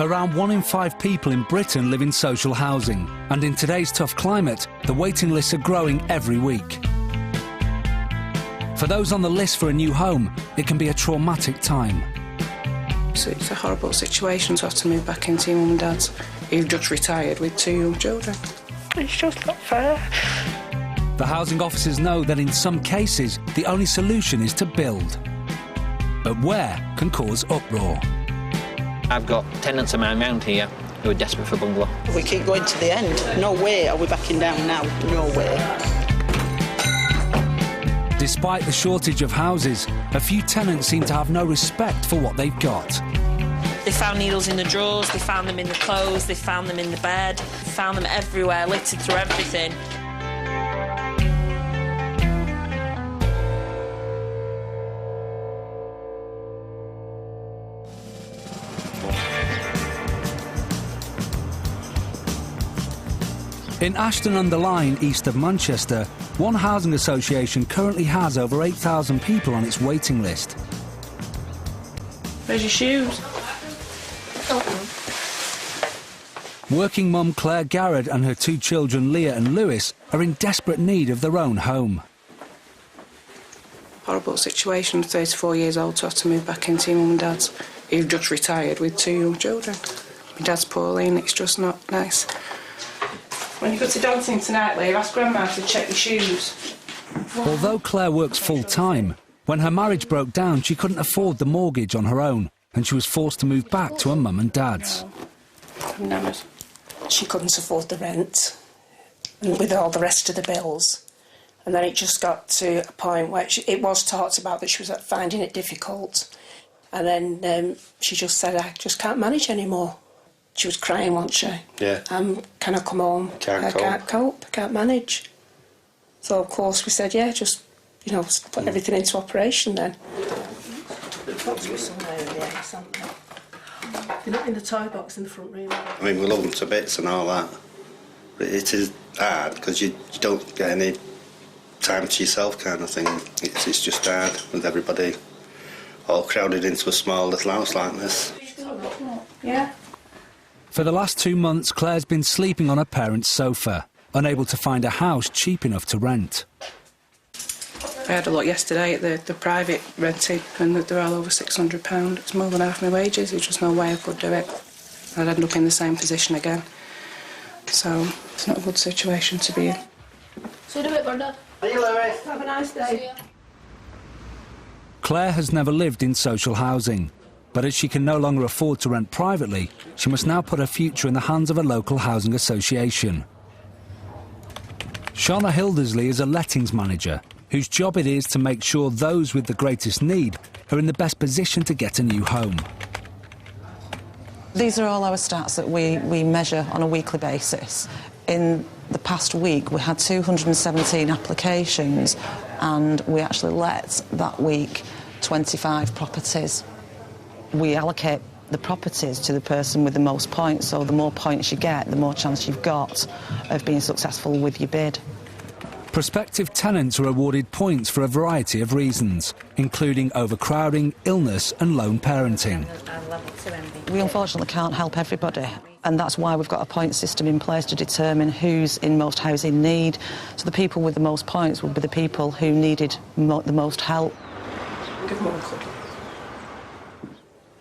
Around 1 in 5 people in Britain live in social housing, and in today's tough climate, the waiting lists are growing every week. For those on the list for a new home, it can be a traumatic time. So it's a horrible situation to have to move back into your mum and dad's, who've just retired with 2 young children. It's just not fair. The housing officers know that in some cases, the only solution is to build. But where can cause uproar. I've got tenants of mine around here who are desperate for a bungalow. We keep going to the end. No way are we backing down now. No way. Despite the shortage of houses, a few tenants seem to have no respect for what they've got. They found needles in the drawers, they found them in the clothes, they found them in the bed, they found them everywhere, littered through everything. In Ashton-under-Lyne, east of Manchester, one housing association currently has over 8,000 people on its waiting list. Where's your shoes? Working mum Claire Garrett and her 2 children Leah and Lewis are in desperate need of their own home. Horrible situation, 34 years old, to have to move back into your mum and dad's, who've just retired with 2 young children. My dad's poorly and it's just not nice. When you go to dancing tonight, Leah, ask Grandma to check your shoes. Although Claire works full-time, when her marriage broke down, she couldn't afford the mortgage on her own, and she was forced to move back to her mum and dad's. She couldn't afford the rent, and with all the rest of the bills. And then it just got to a point where it was talked about that she was finding it difficult. And then she just said, I just can't manage anymore. She was crying, wasn't she? Yeah. Can I come home? I can't cope, I can't manage. So, of course, we said, yeah, just, you know, put everything into operation then. They're not in the toy box in the front room. I mean, we love them to bits and all that, but it is hard because you don't get any time to yourself kind of thing. It's just hard with everybody all crowded into a small little house like this. Yeah. For the last 2 months, Claire's been sleeping on her parents' sofa, unable to find a house cheap enough to rent. I had a look yesterday at the private renting, and they're all over £600. It's more than half my wages. There's just no way I could do it. I'd end up in the same position again. So it's not a good situation to be in. See you in a bit, Brenda. See you, Lewis. Have a nice day. Claire has never lived in social housing, but as she can no longer afford to rent privately, she must now put her future in the hands of a local housing association. Shauna Hildersley is a lettings manager, whose job it is to make sure those with the greatest need are in the best position to get a new home. These are all our stats that we measure on a weekly basis. In the past week, we had 217 applications, and we actually let that week 25 properties. We allocate the properties to the person with the most points, so the more points you get, the more chance you've got of being successful with your bid. Prospective tenants are awarded points for a variety of reasons, including overcrowding, illness and lone parenting. We unfortunately can't help everybody, and that's why we've got a point system in place to determine who's in most housing need. So the people with the most points will be the people who needed the most help. Give them a cuddle.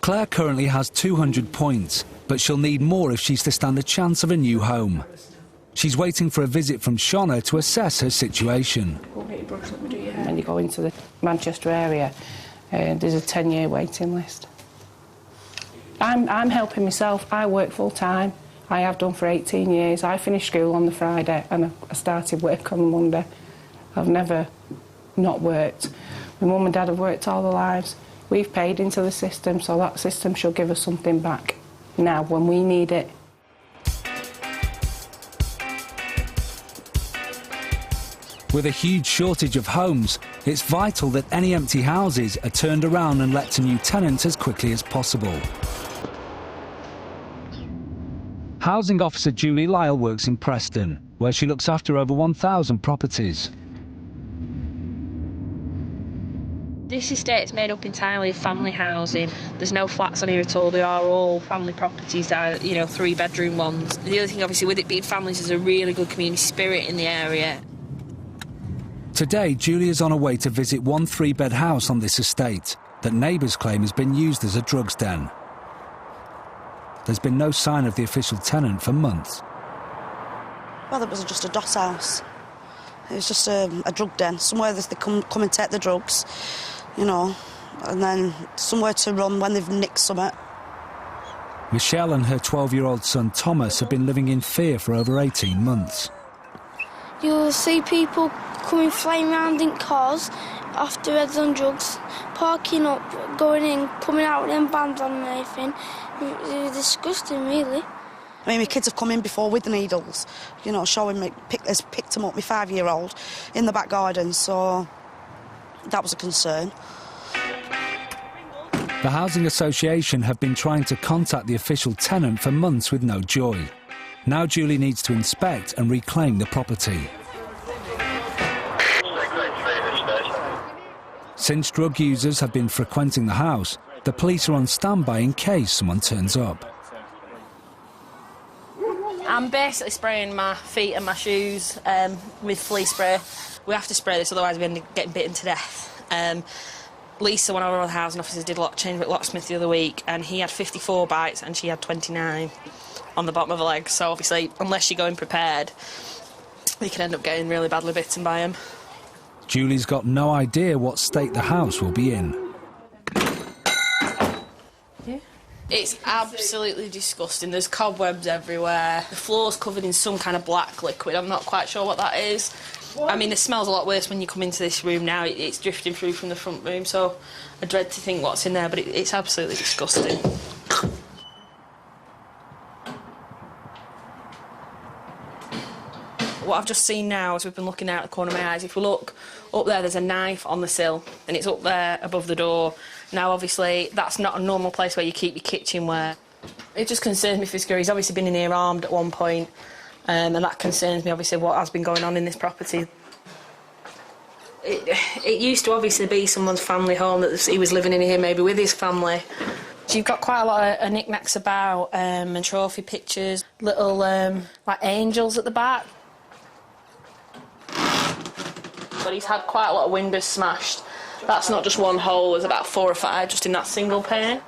Claire currently has 200 points, but she'll need more if she's to stand a chance of a new home. She's waiting for a visit from Shauna to assess her situation. When you go into the Manchester area, there's a 10-year waiting list. I'm helping myself. I work full-time. I have done for 18 years. I finished school on the Friday and I started work on the Monday. I've never not worked. My mum and dad have worked all their lives. We've paid into the system, so that system should give us something back now when we need it. With a huge shortage of homes, it's vital that any empty houses are turned around and let to new tenants as quickly as possible. Housing officer Julie Lyle works in Preston, where she looks after over 1,000 properties. This estate's made up entirely of family housing. There's no flats on here at all. They are all family properties that are, 3-bedroom ones. The other thing, obviously, with it being families, there's a really good community spirit in the area. Today, Julie is on her way to visit one 3-bed house on this estate that neighbours claim has been used as a drugs den. There's been no sign of the official tenant for months. Well, it was just a doss house. It was just a drug den, somewhere that they come and take the drugs, and then somewhere to run when they've nicked something. Michelle and her 12-year-old son Thomas have been living in fear for over 18 months. You'll see people coming flying around in cars after they've done drugs, parking up, going in, coming out with them bands on and everything. It's disgusting, really. I mean, my kids have come in before with the needles, showing me, has picked them up, my 5-year-old, in the back garden, so that was a concern. The Housing Association have been trying to contact the official tenant for months with no joy. Now Julie needs to inspect and reclaim the property. Since drug users have been frequenting the house, the police are on standby in case someone turns up. I'm basically spraying my feet and my shoes with flea spray. We have to spray this, otherwise we end up getting bitten to death. Lisa, one of our housing officers, did a change with locksmith the other week, and he had 54 bites and she had 29 on the bottom of her leg. So obviously, unless you're going prepared, you can end up getting really badly bitten by them. Julie's got no idea what state the house will be in. It's absolutely disgusting. There's cobwebs everywhere. The floor's covered in some kind of black liquid. I'm not quite sure what that is. I mean, the smell's a lot worse when you come into this room now. It's drifting through from the front room, so I dread to think what's in there, but it's absolutely disgusting. What I've just seen now, as we've been looking out the corner of my eyes, if we look up there, there's a knife on the sill, and it's up there above the door. Now, obviously, that's not a normal place where you keep your kitchenware. It just concerns me for this girl. He's obviously been in here armed at one point, and that concerns me, obviously, what has been going on in this property. It used to obviously be someone's family home that he was living in here maybe with his family. So you've got quite a lot of knickknacks about, and trophy pictures, little, like, angels at the back. But he's had quite a lot of windows smashed. That's not just one hole, there's about 4 or 5 just in that single pane.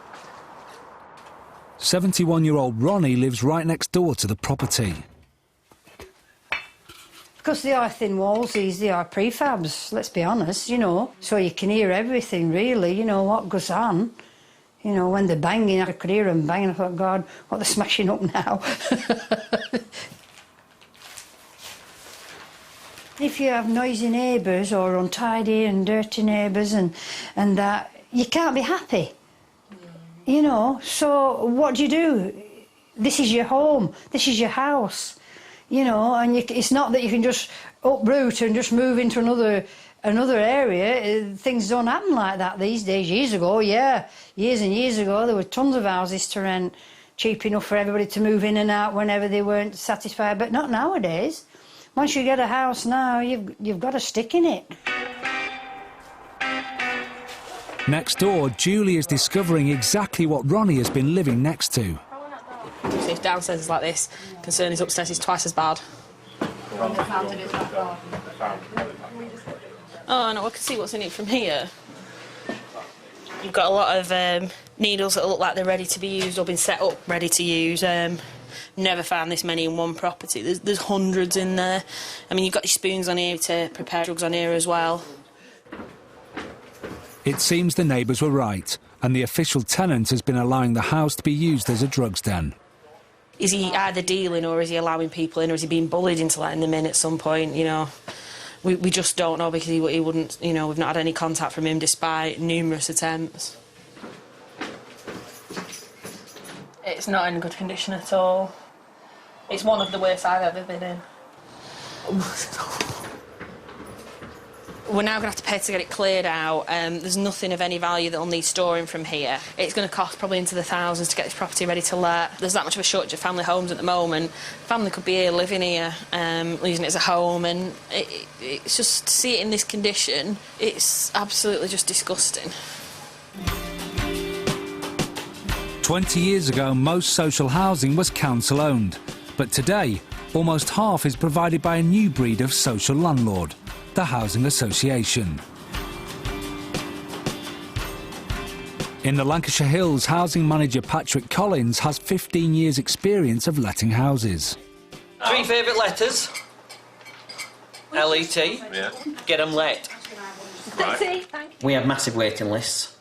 71-year-old Ronnie lives right next door to the property. Because they are thin walls, they are prefabs, let's be honest, so you can hear everything, really, what goes on. When they're banging, I could hear them banging, I thought, God, what, they're smashing up now. If you have noisy neighbours or untidy and dirty neighbours and that, you can't be happy, so what do? This is your home, this is your house, and it's not that you can just uproot and just move into another area. Things don't happen like that these days. Years ago, yeah, years and years ago, there were tons of houses to rent, cheap enough for everybody to move in and out whenever they weren't satisfied, but not nowadays. Once you get a house now, you've got to stick in it. Next door, Julie is discovering exactly what Ronnie has been living next to. So if downstairs is like this, concern is upstairs is twice as bad. Oh no, I can see what's in it from here. You've got a lot of needles that look like they're ready to be used or been set up ready to use. Never found this many in one property. There's hundreds in there. I mean, you've got your spoons on here to prepare drugs on here as well. It seems the neighbours were right, and the official tenant has been allowing the house to be used as a drugs den. Is he either dealing or is he allowing people in, or is he being bullied into letting them in at some point, We just don't know, because he wouldn't, we've not had any contact from him despite numerous attempts. It's not in good condition at all. It's one of the worst I've ever been in. We're now going to have to pay to get it cleared out. There's nothing of any value that will need storing from here. It's going to cost probably into the thousands to get this property ready to let. There's that much of a shortage of family homes at the moment. Family could be here, living here, using it as a home, and it's just, to see it in this condition, it's absolutely just disgusting. 20 years ago, most social housing was council-owned, but today, almost half is provided by a new breed of social landlord, the Housing Association. In the Lancashire Hills, housing manager Patrick Collins has 15 years' experience of letting houses. 3 favourite letters. L-E-T. Yeah. Get them let. Right. We have massive waiting lists.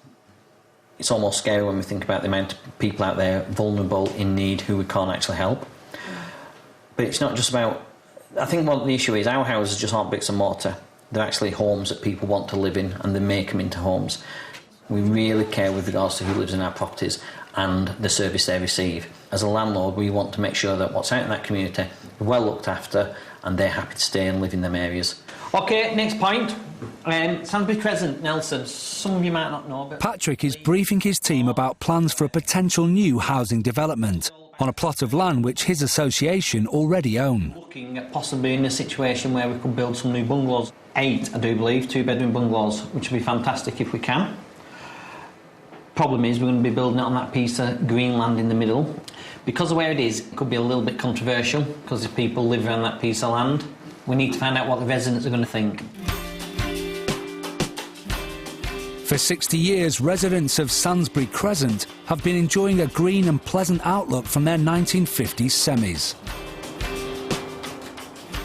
It's almost scary when we think about the amount of people out there vulnerable, in need, who we can't actually help. But it's not just about... I think what the issue is, our houses just aren't bricks and mortar. They're actually homes that people want to live in, and they make them into homes. We really care with regards to who lives in our properties and the service they receive. As a landlord, we want to make sure that what's out in that community is well looked after and they're happy to stay and live in them areas. OK, next point. Sandbury Crescent, Nelson. Some of you might not know, but... Patrick is briefing his team about plans for a potential new housing development on a plot of land which his association already own. Looking at possibly in a situation where we could build some new bungalows. 8, I do believe, 2-bedroom bungalows, which would be fantastic if we can. Problem is, we're going to be building it on that piece of green land in the middle. Because of where it is, it could be a little bit controversial, because if people live around that piece of land, we need to find out what the residents are going to think. For 60 years, residents of Sandbury Crescent have been enjoying a green and pleasant outlook from their 1950s semis.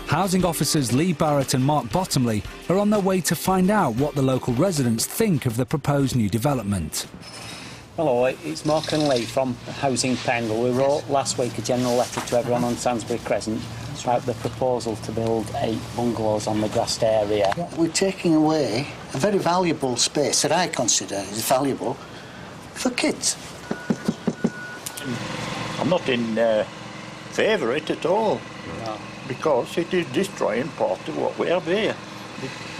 Housing officers Lee Barrett and Mark Bottomley are on their way to find out what the local residents think of the proposed new development. Hello, it's Mark and Lee from Housing Pendle. We wrote last week a general letter to everyone on Sandbury Crescent about the proposal to build 8 bungalows on the grassed area. We're taking away a very valuable space that I consider is valuable for kids. I'm not in favour of it at all. No. Because it is destroying part of what we have here.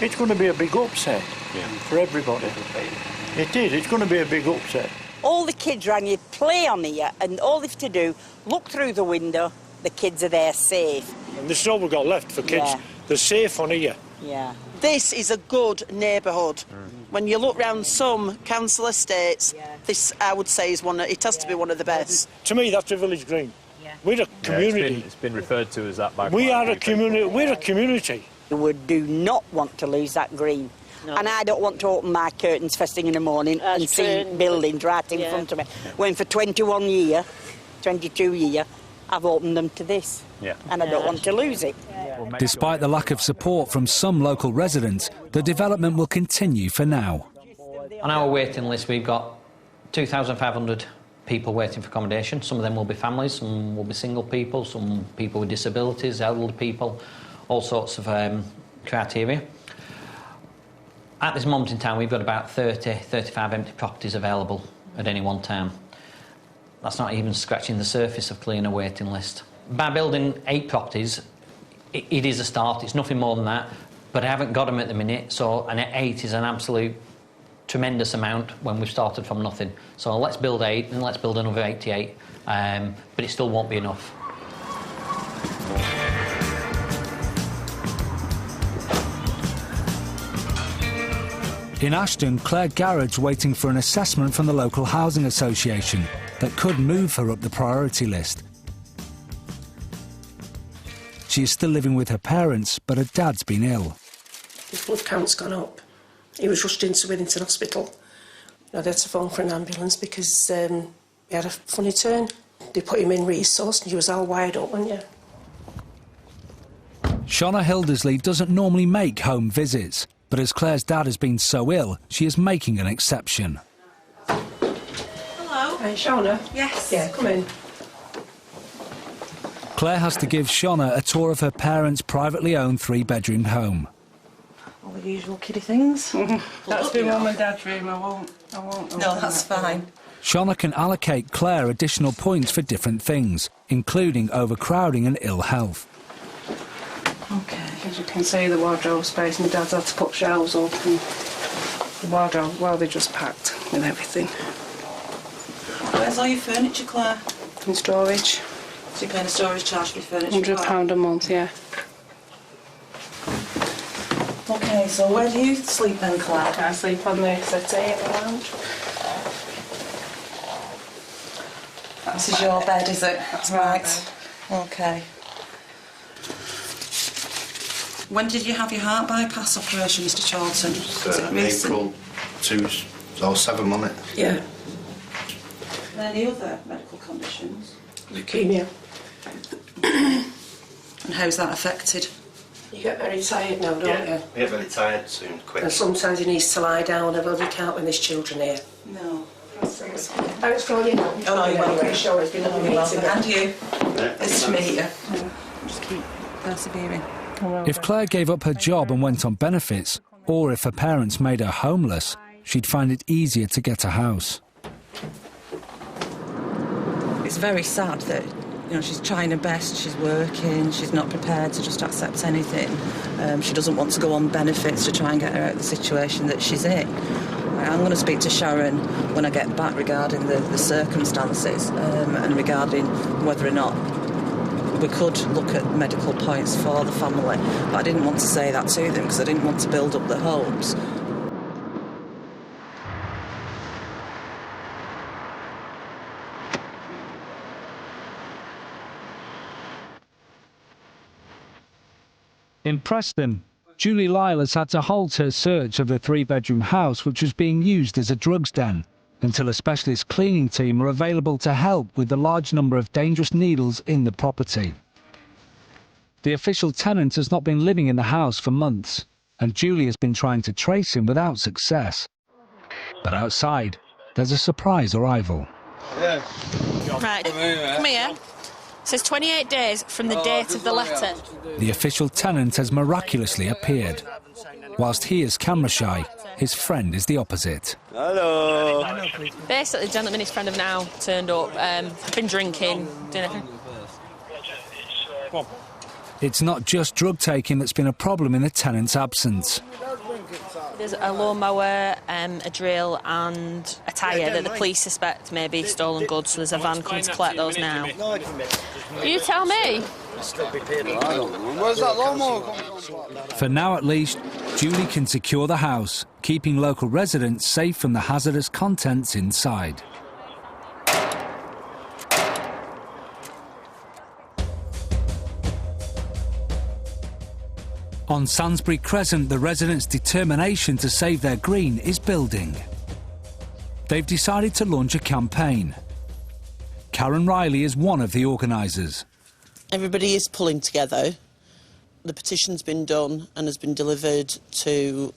It's going to be a big upset for everybody. It is, it's going to be a big upset. All the kids around here play on here, and all they have to do, look through the window, the kids are there safe. And this is all we've got left for kids. Yeah. They're safe on here. Yeah. This is a good neighbourhood. When you look round some council estates, this, I would say, is it has to be one of the best. To me, that's a village green. We're a community. It's been referred to as that by we are a community. We're a community. We do not want to lose that green. No. And I don't want to open my curtains first thing in the morning and see buildings right in front of me. When for 22 years, I've opened them to this. And I don't want to lose it. Despite the lack of support from some local residents, the development will continue for now. On our waiting list, we've got 2,500 people waiting for accommodation. Some of them will be families, some will be single people, some people with disabilities, elderly people, all sorts of criteria. At this moment in time, we've got about 35 empty properties available at any one time. That's not even scratching the surface of clearing a waiting list. By building 8 properties, it is a start. It's nothing more than that, but I haven't got them at the minute, so an 8 is an absolute tremendous amount when we've started from nothing. So let's build 8 and let's build another 88, but it still won't be enough. In Ashton, Claire Garrett's waiting for an assessment from the local housing association that could move her up the priority list. She is still living with her parents, but her dad's been ill. His blood count's gone up. He was rushed into Withington Hospital. They had to phone for an ambulance because he had a funny turn. They put him in resource and he was all wired up, wasn't you? Shona Hildersley doesn't normally make home visits, but as Claire's dad has been so ill, she is making an exception. Hello. Hey, Shona. Yes. Yeah, come in. Claire has to give Shona a tour of her parents' privately owned 3-bedroom home. All the usual kiddie things. That's been Mum and Dad's room. I won't. No, that's fine. Shona can allocate Claire additional points for different things, including overcrowding and ill health. OK. As you can see, the wardrobe space, my dad's had to put shelves up and the wardrobe, well, they're just packed with everything. Where's all your furniture, Claire? In storage. So you're paying a storage charge for your furniture? £100 a month, yeah. OK, so where do you sleep then, Claire? I sleep on the settee in the lounge. This is your bed, is it? That's right. OK. When did you have your heart bypass operation, Mr Charlton? Was it recent? April 7 on it. Yeah. Any other medical conditions? Leukemia. And how's that affected? You get very tired now, don't you? I get very tired soon, quick. And sometimes he needs to lie down. I bloody can't when there's children here. No. Thanks for all your help. Oh, you're welcome. Sure, it's been lovely meeting you. And you. Yeah, Nice to meet you. Just keep persevering. If Claire gave up her job and went on benefits, or if her parents made her homeless, she'd find it easier to get a house. It's very sad that, you know, she's trying her best, she's working, she's not prepared to just accept anything. She doesn't want to go on benefits to try and get her out of the situation that she's in. I'm going to speak to Sharon when I get back regarding the circumstances and regarding whether or not we could look at medical points for the family. But I didn't want to say that to them because I didn't want to build up their hopes. In Preston, Julie Lyle has had to halt her search of the three-bedroom house which was being used as a drugs den until a specialist cleaning team are available to help with the large number of dangerous needles in the property. The official tenant has not been living in the house for months, and Julie has been trying to trace him without success. But outside, there's a surprise arrival. Right, come here. It says 28 days from the date of the letter. The official tenant has miraculously appeared. Whilst he is camera shy, his friend is the opposite. Hello. Basically, the gentleman, his friend, have now turned up. Been drinking, doing everything. It's not just drug taking that's been a problem in the tenant's absence. There's a lawnmower, a drill and a tyre that the police suspect may be stolen goods, so there's a van coming to collect those now. You tell me. Where's that lawnmower coming from? For now at least, Julie can secure the house, keeping local residents safe from the hazardous contents inside. On Sainsbury Crescent, the residents' determination to save their green is building. They've decided to launch a campaign. Karen Riley is one of the organisers. Everybody is pulling together. The petition's been done and has been delivered to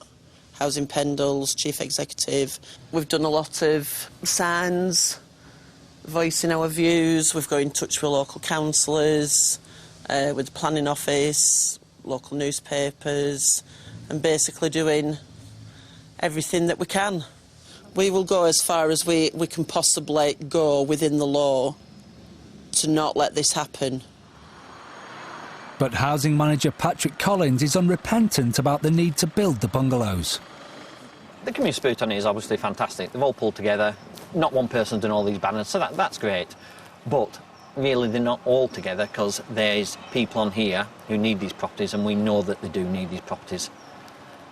Housing Pendle's Chief Executive. We've done a lot of signs, voicing our views. We've got in touch with local councillors, with the planning office, local newspapers, and basically doing everything that we can. We will go as far as we can possibly go within the law to not let this happen. But housing manager Patrick Collins is unrepentant about the need to build the bungalows. The community spirit on it is obviously fantastic. They've all pulled together. Not one person's done all these banners, so that's great. But really, they're not all together because there's people on here who need these properties, and we know that they do need these properties.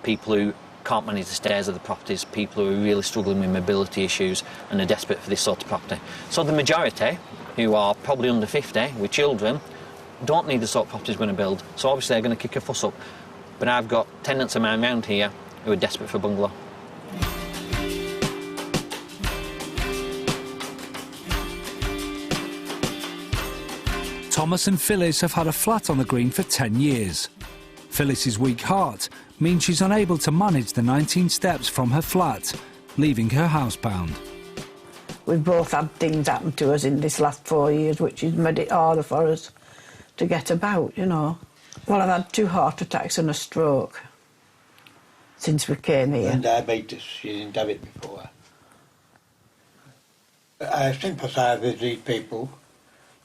People who can't manage the stairs of the properties, people who are really struggling with mobility issues and are desperate for this sort of property. So the majority, who are probably under 50 with children, don't need the sort of properties we're going to build. So obviously they're going to kick a fuss up. But I've got tenants of mine around here who are desperate for a bungalow. Thomas and Phyllis have had a flat on the green for 10 years. Phyllis's weak heart means she's unable to manage the 19 steps from her flat, leaving her housebound. We've both had things happen to us in this last 4 years, which has made it harder for us to get about, you know. Well, I've had 2 heart attacks and a stroke since we came here. And diabetes, she didn't have it before. I sympathise with these people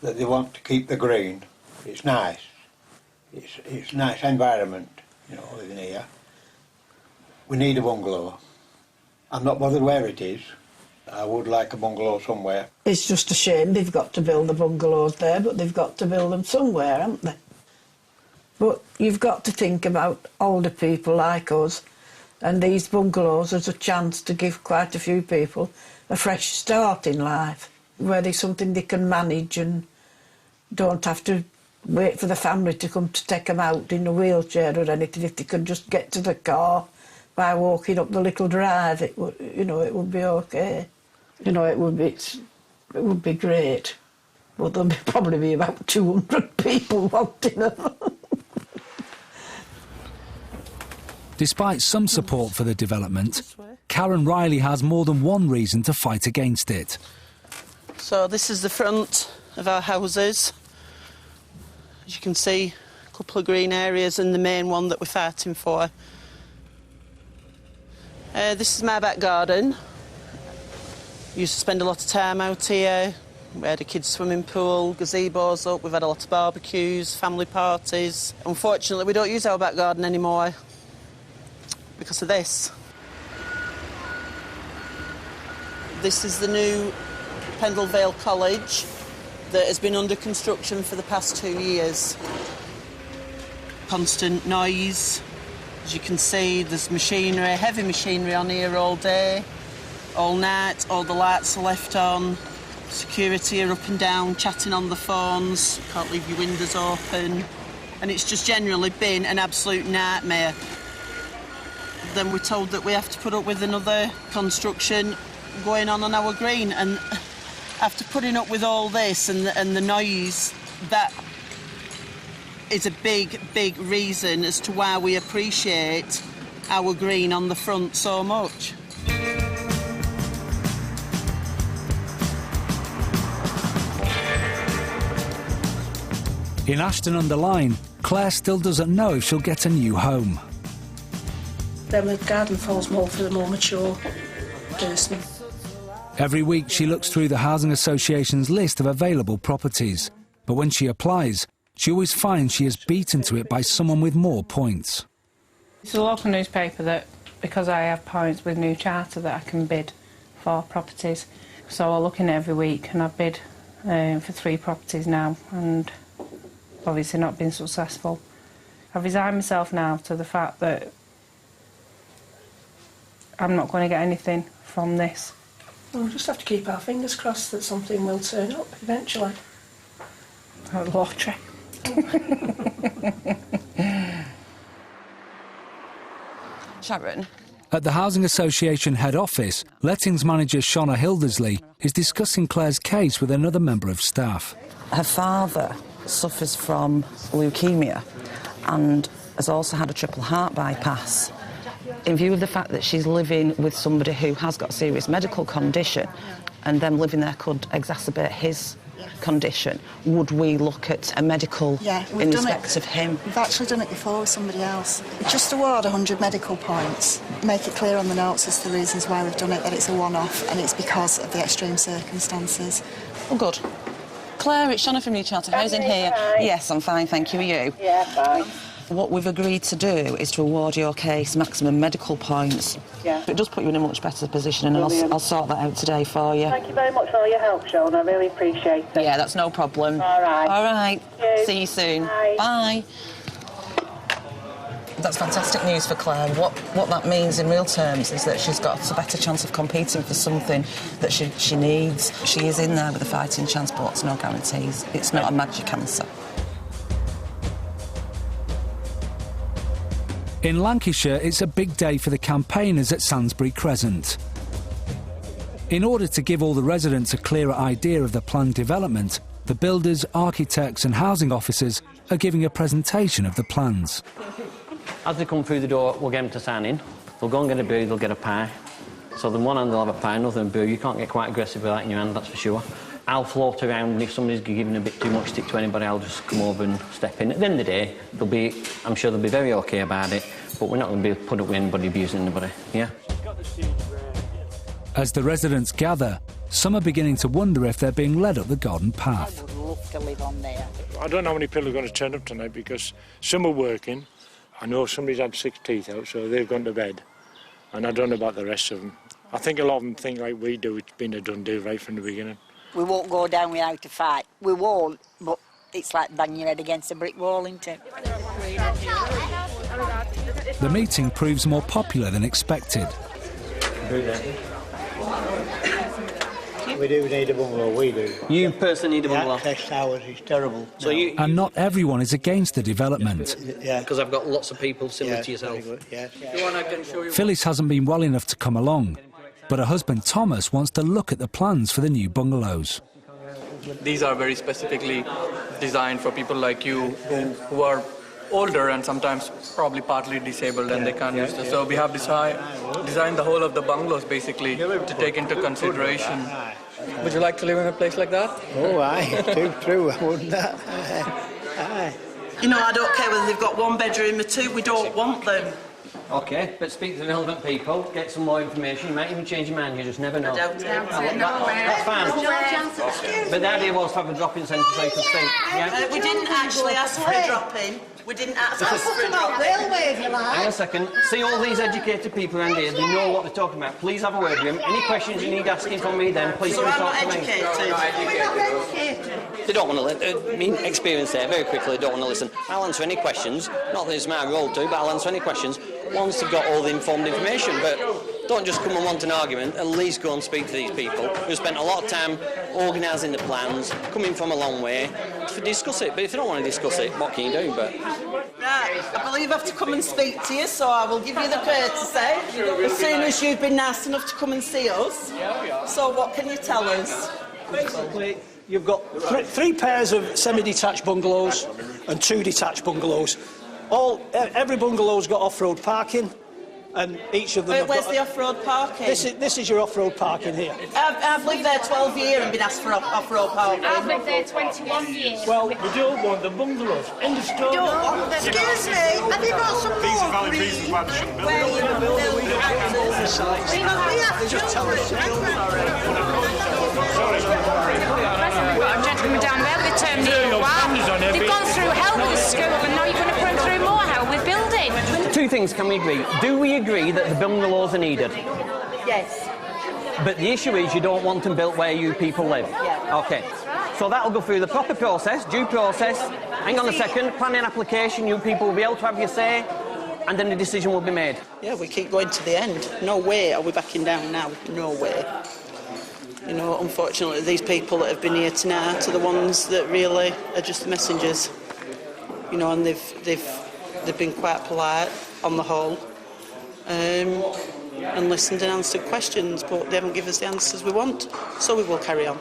that they want to keep the green. It's nice. It's a nice environment, you know, living here. We need a bungalow. I'm not bothered where it is. I would like a bungalow somewhere. It's just a shame they've got to build the bungalows there, but they've got to build them somewhere, haven't they? But you've got to think about older people like us, and these bungalows as a chance to give quite a few people a fresh start in life, where there's something they can manage and don't have to wait for the family to come to take them out in a wheelchair or anything. If they could just get to the car by walking up the little drive, it would, you know, it would be okay. You know, it would be great. But there'll probably be about 200 people wanting them. Despite some support for the development, Karen Riley has more than one reason to fight against it. So this is the front of our houses. As you can see, a couple of green areas and the main one that we're fighting for. This is my back garden. Used to spend a lot of time out here. We had a kids' swimming pool, gazebos up, we've had a lot of barbecues, family parties. Unfortunately, we don't use our back garden anymore because of this. This is the new Pendle Vale College that has been under construction for the past 2 years. Constant noise. As you can see, there's machinery, heavy machinery on here all day, all night, all the lights are left on. Security are up and down, chatting on the phones, can't leave your windows open. And it's just generally been an absolute nightmare. Then we're told that we have to put up with another construction going on our green, and after putting up with all this and the noise, that is a big reason as to why we appreciate our green on the front so much. In Ashton-under-Lyne, Claire still doesn't know if she'll get a new home. Then the garden falls more for the more mature person. Every week she looks through the Housing Association's list of available properties, but when she applies, she always finds she is beaten to it by someone with more points. It's a local newspaper that, because I have points with New Charter, that I can bid for properties. So I look in every week and I've bid for 3 properties now and obviously not been successful. I've resigned myself now to the fact that I'm not going to get anything from this. We'll just have to keep our fingers crossed that something will turn up eventually. A lottery. Sharon? At the Housing Association head office, lettings manager Shona Hildersley is discussing Claire's case with another member of staff. Her father suffers from leukemia and has also had a triple heart bypass. In view of the fact that she's living with somebody who has got a serious medical condition and them living there could exacerbate his condition, would we look at a medical in respect of him? We've actually done it before with somebody else. Just award 100 medical points, make it clear on the notes as to the reasons why we've done it, that it's a one-off and it's because of the extreme circumstances. Oh, good. Claire, it's Shona from New Charter Housing here. Yes, I'm fine, thank you. Are you? Yeah, fine. What we've agreed to do is to award your case maximum medical points. Yeah. It does put you in a much better position, and I'll sort that out today for you. Thank you very much for all your help, Sean. I really appreciate it. Yeah, that's no problem. All right. All right. Cheers. See you soon. Bye. Bye. That's fantastic news for Claire. What that means in real terms is that she's got a better chance of competing for something that she needs. She is in there with a fighting chance, but it's no guarantees. It's not a magic answer. In Lancashire, it's a big day for the campaigners at Sainsbury Crescent. In order to give all the residents a clearer idea of the planned development, the builders, architects and housing officers are giving a presentation of the plans. As they come through the door, we'll get them to sign in. They'll go and get a beer, they'll get a pie. So on one hand they'll have a pie, another beer. You can't get quite aggressive with that in your hand, that's for sure. I'll float around, and if somebody's giving a bit too much stick to anybody, I'll just come over and step in. At the end of the day, I'm sure they'll be very OK about it, but we're not going to be put up with anybody abusing anybody, yeah? As the residents gather, some are beginning to wonder if they're being led up the garden path. enough to live on there. I don't know how many people are going to turn up tonight because some are working. I know somebody's had 6 teeth out, so they've gone to bed. And I don't know about the rest of them. I think a lot of them think like we do, it's been a done deal right from the beginning. We won't go down without a fight. We won't, but it's like banging your head against a brick wall, isn't it? The meeting proves more popular than expected. We do need a bungalow, we do. You personally need a bungalow? The access hours is terrible. So you, And not everyone is against the development. Yeah. Because I've got lots of people similar to yourself. Yeah. Phyllis hasn't been well enough to come along, but her husband Thomas wants to look at the plans for the new bungalows. These are very specifically designed for people like you who are older and sometimes probably partly disabled and they can't use them. So we have designed the whole of the bungalows basically to take into consideration. Would you like to live in a place like that? Oh, aye, too true, wouldn't that? Aye. You know, I don't care whether they've got 1 bedroom or 2, we don't want them. OK, but speak to the relevant people, get some more information. You might even change your mind, you just never know. I don't That's fine. But the idea was to have a drop-in centre so you could speak. Yeah? We didn't actually ask for a drop-in. We didn't ask for a drop-in. Hang on a second. See all these educated people around here, they know what they're talking about. Please have a word with them. Any questions you need asking from me then, please come talk to me. They don't want to I mean, experience there, very quickly, they don't want to listen. I'll answer any questions. Not that it's my role to, but I'll answer any questions once they've got all the informed information. But don't just come and want an argument, at least go and speak to these people who spent a lot of time organising the plans, coming from a long way, to discuss it. But if they don't want to discuss it, what can you do? But right, I believe I have to come and speak to you, so I will give you the courtesy as soon as you've been nice enough to come and see us. So what can you tell us? Basically, you've got three pairs of semi-detached bungalows and 2 detached bungalows. Every bungalow's got off-road parking, and each of them. Where's the off-road parking? This is your off-road parking here. I've lived there 12 years and been asked for off-road parking. I've lived there 21 years. Well, we don't want the bungalows. Understood? You don't want them. Excuse me, have you got some These are more valid green? reasons why they shouldn't build. Where are you going to build the houses? Just tell us. We've got a gentleman down there with a terminal wife. They've gone through hell with the school and now you're going to put them through more hell with building. 2 things can we agree? Do we agree that the bungalows are needed? Yes. But the issue is you don't want them built where you people live? Yeah. OK. So that'll go through the proper process, due process. Hang on a second, planning application, you people will be able to have your say, and then the decision will be made. Yeah, we keep going to the end. No way are we backing down now. No way. You know, unfortunately, these people that have been here tonight are the ones that really are just the messengers. You know, and they've been quite polite on the whole, and listened and answered questions, but they haven't given us the answers we want. So we will carry on.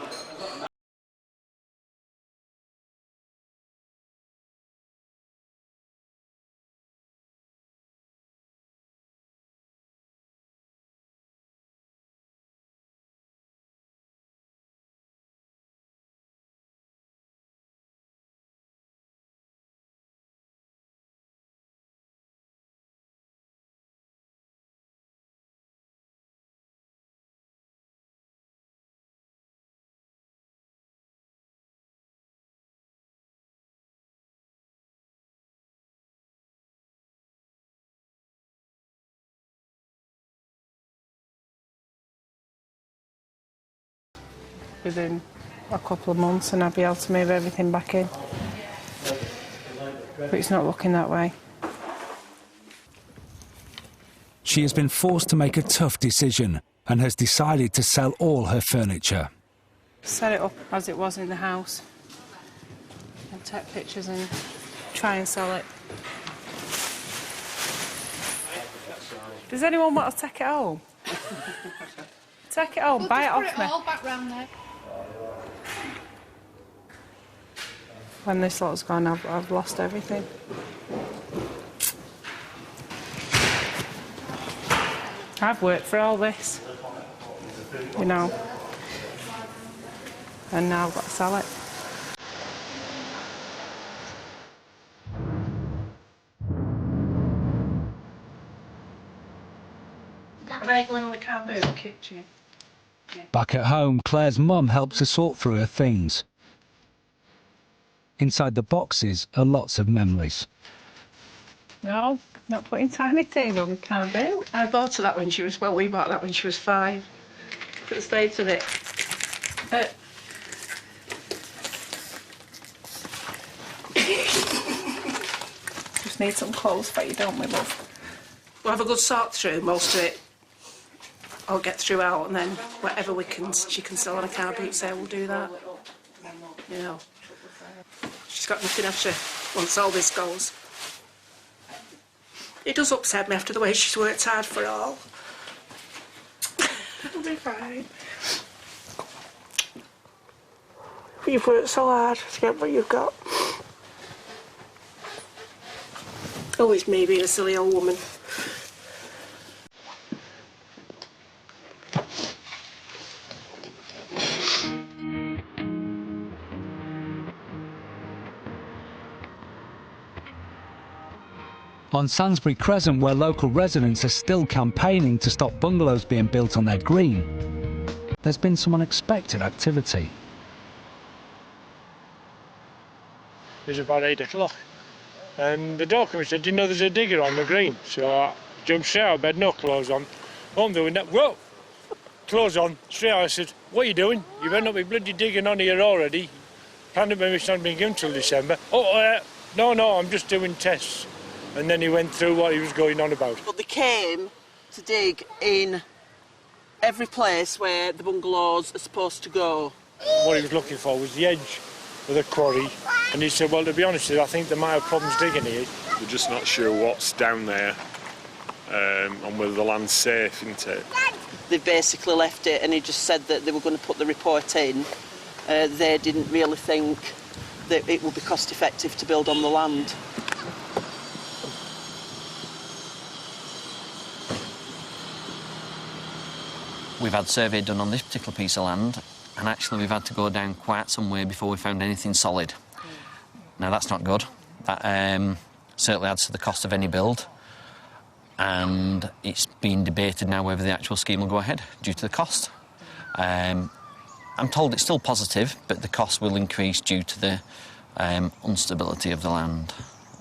Within a couple of months and I'll be able to move everything back in. But it's not looking that way. She has been forced to make a tough decision and has decided to sell all her furniture. Set it up as it was in the house and take pictures and try and sell it. Does anyone want to take it home? Take it home, buy it off me. Put it all back round there. When this lot's gone, I've lost everything. I've worked for all this, you know, and now I've got to sell it. Regular we can't move the kitchen. Back at home, Claire's mum helps her sort through her things. Inside the boxes are lots of memories. No, not putting tiny things on, can't do. I bought her that when she was, well, we bought that when she was 5. Put the states of it. Just need some clothes for you, don't we, love? We'll have a good sort through most of it. I'll get through out, and then whatever she can sell on a car boot sale, we'll do that. You know. She's got nothing after once all this goes. It does upset me after the way she's worked hard for it all. It'll be fine. You've worked so hard to get what you've got. Oh, it's me being a silly old woman. On Sainsbury Crescent, where local residents are still campaigning to stop bungalows being built on their green, there's been some unexpected activity. It was about 8 o'clock, and the door came and said, "Do you know there's a digger on the green?" So I jumped straight out of bed, no clothes on. I'm doing that. Whoa! Clothes on. Straight out, I said, "What are you doing? You better not be bloody digging on here already. Planning permission hasn't been given till December." "Oh, no, I'm just doing tests." And then he went through what he was going on about. But they came to dig in every place where the bungalows are supposed to go. What he was looking for was the edge of the quarry, and he said, "Well, to be honest with you, I think they might have problems digging here." We're just not sure what's down there and whether the land's safe, isn't it? They basically left it, and he just said that they were going to put the report in. They didn't really think that it would be cost effective to build on the land. We've had survey done on this particular piece of land, and actually we've had to go down quite some way before we found anything solid. Now that's not good. That certainly adds to the cost of any build, and it's being debated now whether the actual scheme will go ahead due to the cost. I'm told it's still positive, but the cost will increase due to the instability of the land,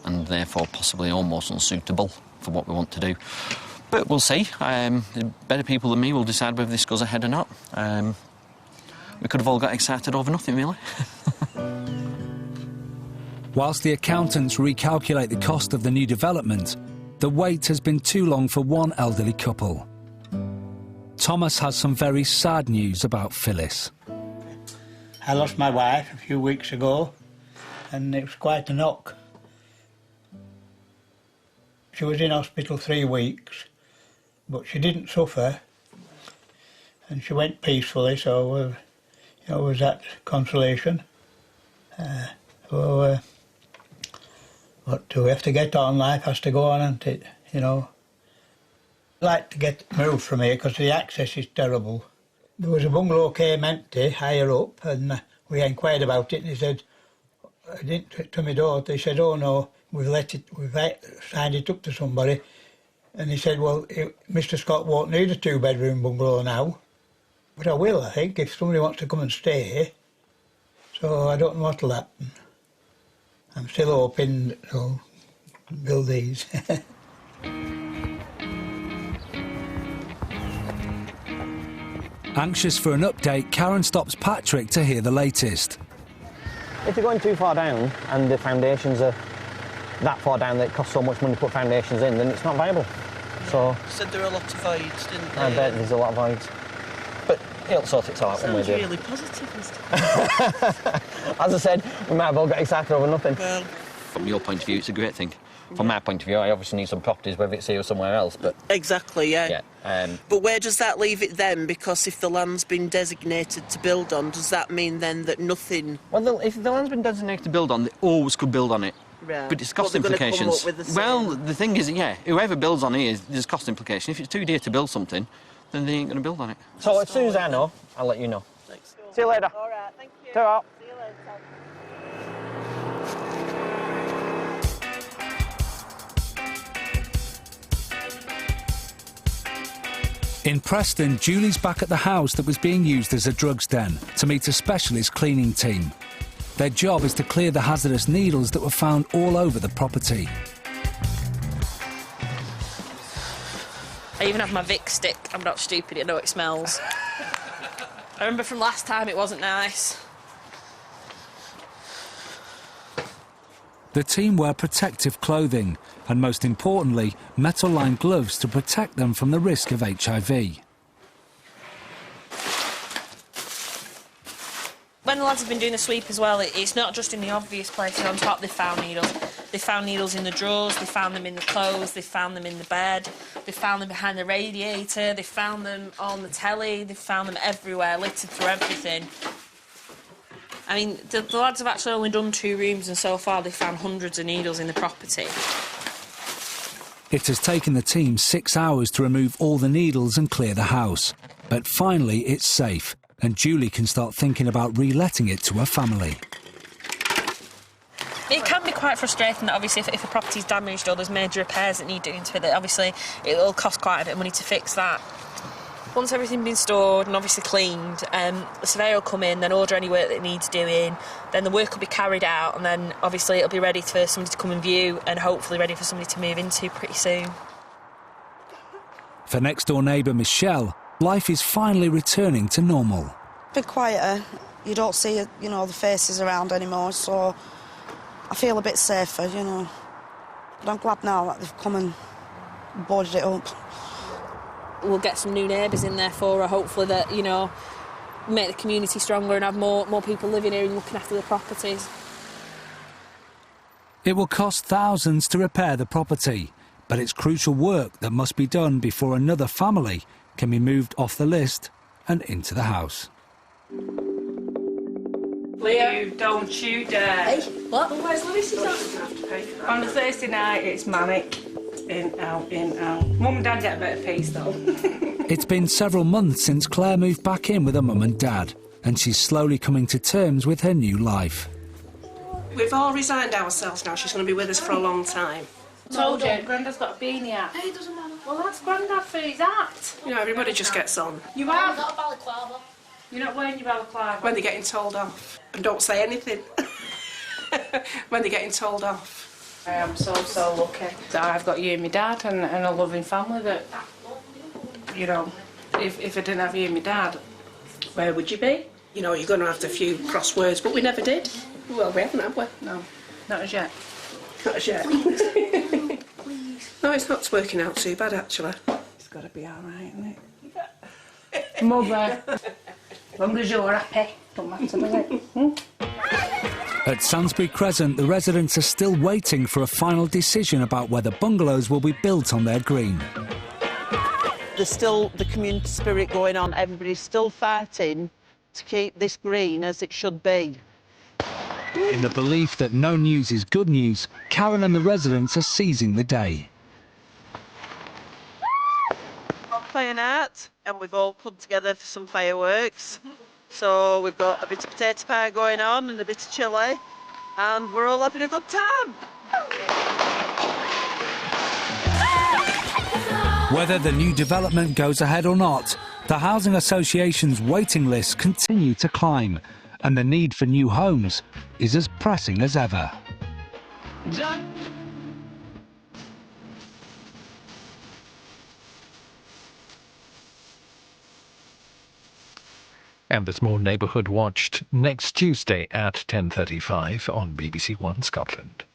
and therefore possibly almost unsuitable for what we want to do. But we'll see. Better people than me will decide whether this goes ahead or not. We could have all got excited over nothing, really. Whilst the accountants recalculate the cost of the new development, the wait has been too long for one elderly couple. Thomas has some very sad news about Phyllis. I lost my wife a few weeks ago, and it was quite a knock. She was in hospital 3 weeks, but she didn't suffer, and she went peacefully, so it was that consolation. What do we have to get on? Life has to go on, hasn't it? You know. I'd like to get moved from here because the access is terrible. There was a bungalow came empty higher up, and we inquired about it, and he said, I didn't to my door. They said, "Oh no, we've signed it up to somebody." And he said, "Well, Mr. Scott won't need a 2-bedroom bungalow now." But I will, I think, if somebody wants to come and stay. So I don't know what'll happen. I'm still hoping they'll build these. Anxious for an update, Karen stops Patrick to hear the latest. If you're going too far down and the foundations are that far down that it costs so much money to put foundations in, then it's not viable. So You said there were a lot of voids, didn't they? I bet there's a lot of voids. But it'll sort itself out one way or the other. Sounds really positive, Mr. As I said, we might have all got excited over nothing. Well, from your point of view, it's a great thing. From my point of view, I obviously need some properties, whether it's here or somewhere else, but... Exactly, yeah. But where does that leave it then? Because if the land's been designated to build on, does that mean then that nothing... Well, if the land's been designated to build on, they always could build on it. Right. But it's cost But they're gonna implications. come up with the Well, same- the thing is, yeah, whoever builds on here, there's cost implication. If it's too dear to build something, then they ain't going to build on it. So as soon as I know, I'll let you know. Thanks. See you later. All right, thank you. Ta-ra. See you later. In Preston, Julie's back at the house that was being used as a drugs den to meet a specialist cleaning team. Their job is to clear the hazardous needles that were found all over the property. I even have my Vic stick. I'm not stupid, I know it smells. I remember from last time it wasn't nice. The team wear protective clothing and, most importantly, metal-lined gloves to protect them from the risk of HIV. When the lads have been doing the sweep as well, it's not just in the obvious places on top they've found needles. They found needles in the drawers, they found them in the clothes, they found them in the bed, they found them behind the radiator, they found them on the telly, they found them everywhere, littered through everything. I mean, the lads have actually only done 2 rooms, and so far they've found hundreds of needles in the property. It has taken the team 6 hours to remove all the needles and clear the house. But finally it's safe, and Julie can start thinking about reletting it to her family. It can be quite frustrating that obviously if a property's damaged or there's major repairs that need doing to it, that obviously it'll cost quite a bit of money to fix that. Once everything's been stored and obviously cleaned, the surveyor will come in, then order any work that needs doing, then the work will be carried out, and then obviously it'll be ready for somebody to come and view, and hopefully ready for somebody to move into pretty soon. For next-door neighbour Michelle, life is finally returning to normal. A bit quieter. You don't see, you know, the faces around anymore, so I feel a bit safer, you know. But I'm glad now that they've come and boarded it up. We'll get some new neighbours in there for her, hopefully that, you know, make the community stronger and have more people living here and looking after the properties. It will cost thousands to repair the property, but it's crucial work that must be done before another family can be moved off the list and into the house. Leo, don't you dare. Hey, what? Where's Lewis? On a Thursday night, it's manic. In, out, in, out. Mum and Dad get a bit of peace, though. It's been several months since Claire moved back in with her mum and dad, and she's slowly coming to terms with her new life. We've all resigned ourselves now. She's going to be with us for a long time. Told you, Grandad's got a beanie hat. Hey, it doesn't matter. Well, that's Grandad for his hat. You know, everybody just gets on. You have? Not a balaclava. You're not wearing your balaclava? When they're getting told off. And don't say anything. When they're getting told off. I am so lucky that I've got you and my dad and a loving family that, you know, if I didn't have you and my dad, where would you be? You know, you're going to have a few cross words, but we never did. Well, we haven't, have we? No, not as yet. Not as yet. Please. No, it's not working out too bad, actually. It's got to be all right, isn't it? Mother, as long as you're happy, don't matter, does it? At Sainsbury Crescent, the residents are still waiting for a final decision about whether bungalows will be built on their green. There's still the community spirit going on. Everybody's still fighting to keep this green as it should be. In the belief that no news is good news, Karen and the residents are seizing the day. Bonfire night, and we've all come together for some fireworks. So we've got a bit of potato pie going on and a bit of chilli, and we're all having a good time. Whether the new development goes ahead or not, the Housing Association's waiting lists continue to climb, and the need for new homes is as pressing as ever. And there's more Neighbourhood watched next Tuesday at 10:35 on BBC One Scotland.